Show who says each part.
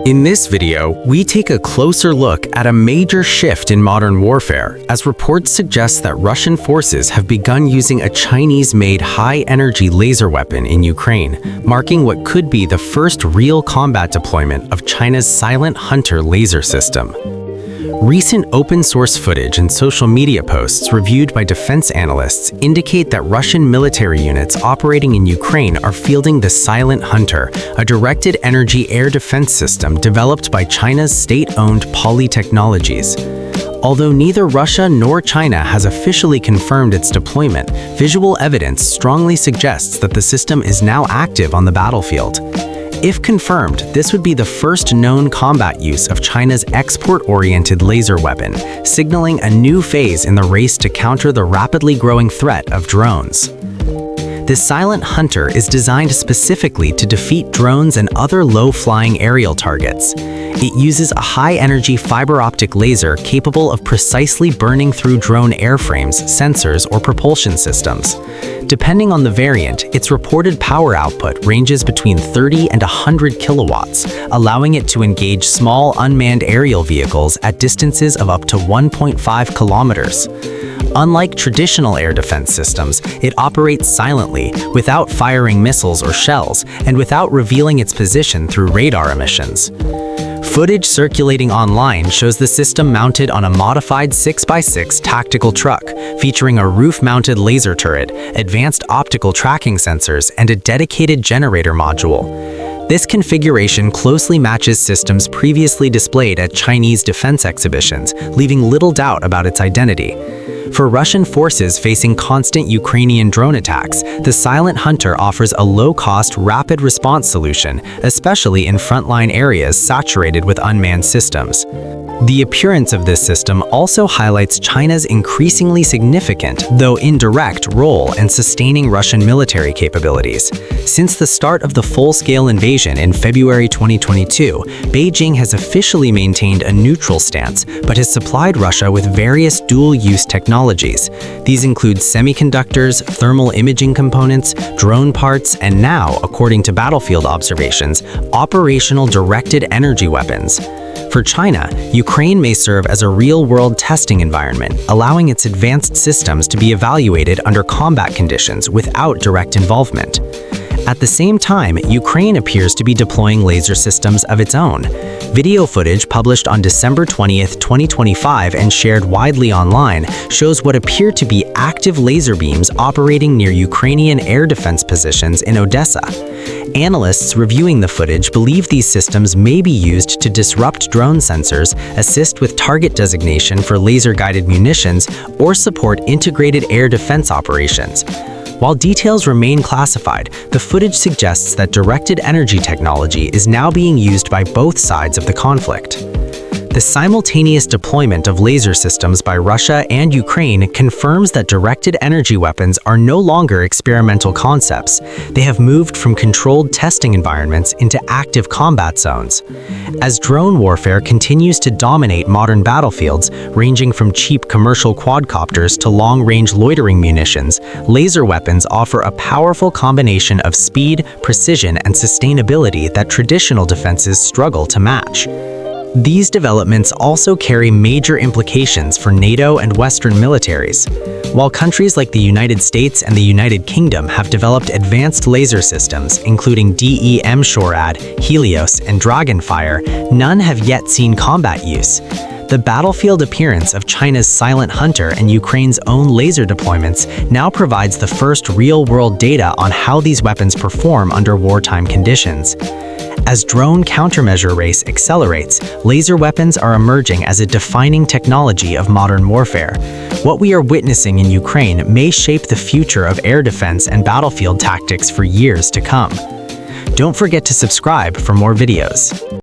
Speaker 1: In this video, we take a closer look at a major shift in modern warfare, as reports suggest that Russian forces have begun using a Chinese-made high-energy laser weapon in Ukraine, marking what could be the first real combat deployment of China's Silent Hunter laser system. Recent open-source footage and social media posts reviewed by defense analysts indicate that Russian military units operating in Ukraine are fielding the Silent Hunter, a directed energy air defense system developed by China's state-owned Poly Technologies. Although neither Russia nor China has officially confirmed its deployment, visual evidence strongly suggests that the system is now active on the battlefield. If confirmed, this would be the first known combat use of China's export-oriented laser weapon, signaling a new phase in the race to counter the rapidly growing threat of drones. The Silent Hunter is designed specifically to defeat drones and other low-flying aerial targets. It uses a high-energy fiber-optic laser capable of precisely burning through drone airframes, sensors, or propulsion systems. Depending on the variant, its reported power output ranges between 30 and 100 kilowatts, allowing it to engage small unmanned aerial vehicles at distances of up to 1.5 kilometers. Unlike traditional air defense systems, it operates silently, without firing missiles or shells, and without revealing its position through radar emissions. Footage circulating online shows the system mounted on a modified 6x6 tactical truck, featuring a roof-mounted laser turret, advanced optical tracking sensors, and a dedicated generator module. This configuration closely matches systems previously displayed at Chinese defense exhibitions, leaving little doubt about its identity. For Russian forces facing constant Ukrainian drone attacks, the Silent Hunter offers a low-cost, rapid response solution, especially in frontline areas saturated with unmanned systems. The appearance of this system also highlights China's increasingly significant, though indirect, role in sustaining Russian military capabilities. Since the start of the full-scale invasion in February 2022, Beijing has officially maintained a neutral stance, but has supplied Russia with various dual-use technologies. These include semiconductors, thermal imaging components, drone parts, and now, according to battlefield observations, operational directed energy weapons. For China, Ukraine may serve as a real-world testing environment, allowing its advanced systems to be evaluated under combat conditions without direct involvement. At the same time, Ukraine appears to be deploying laser systems of its own. Video footage published on December 20, 2025 and shared widely online shows what appear to be active laser beams operating near Ukrainian air defense positions in Odessa. Analysts reviewing the footage believe these systems may be used to disrupt drone sensors, assist with target designation for laser-guided munitions, or support integrated air defense operations. While details remain classified, the footage suggests that directed energy technology is now being used by both sides of the conflict. The simultaneous deployment of laser systems by Russia and Ukraine confirms that directed energy weapons are no longer experimental concepts. They have moved from controlled testing environments into active combat zones. As drone warfare continues to dominate modern battlefields, ranging from cheap commercial quadcopters to long-range loitering munitions, laser weapons offer a powerful combination of speed, precision, and sustainability that traditional defenses struggle to match. These developments also carry major implications for NATO and Western militaries. While countries like the United States and the United Kingdom have developed advanced laser systems, including DE-M-SHORAD, Helios, and Dragonfire, none have yet seen combat use. The battlefield appearance of China's Silent Hunter and Ukraine's own laser deployments now provides the first real-world data on how these weapons perform under wartime conditions. As drone countermeasure race accelerates, laser weapons are emerging as a defining technology of modern warfare. What we are witnessing in Ukraine may shape the future of air defense and battlefield tactics for years to come. Don't forget to subscribe for more videos.